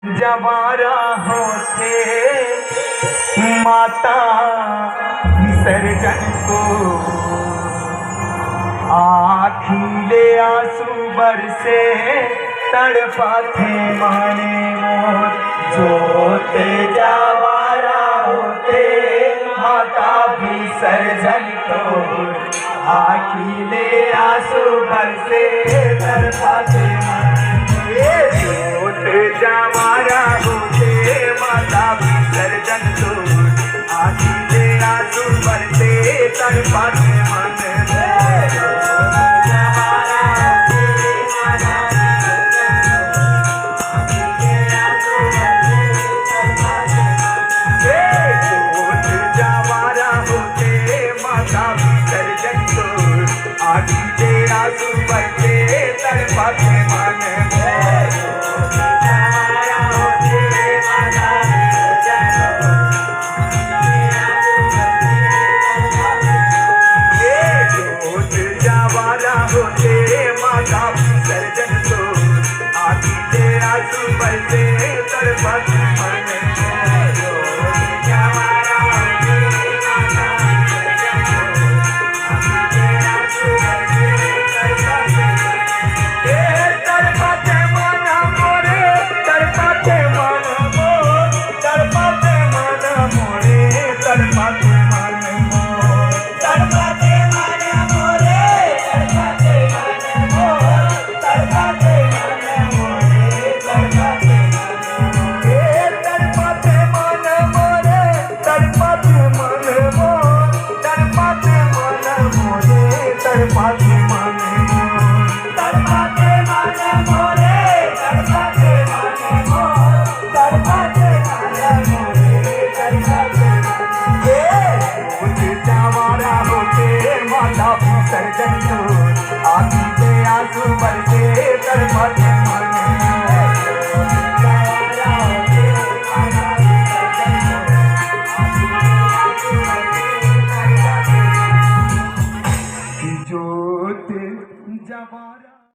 जवारा होते माता विसर्जन को आखिले आंसू बरसे तड़पाते माने मोर जोते जवारा होते माता विसर्जन को आखिले आंसू बरसे तड़पाते जवारा होते माता विसर्जन को आखिले आंसू बरसे तड़पाते मन जवारा होते माता विसर्जन को आखिले आंसू बरसे तड़पाते मन होते माता विसर्जन को आखिले आंसू बरसे तड़पाते मन जवारा होते माता तड़पाते मन मोरे तड़पाते मन तड़पाते मन मोरे तड़पाते मन तड़पाते मन मोरे तड़पाते मन तड़पाते मन मोरे तड़पाते मन तड़पाते मन मोरे तड़पाते जवारा होते माता विसर्जन को आखिले आंसू बरसे तड़पाते मन जोत जवारा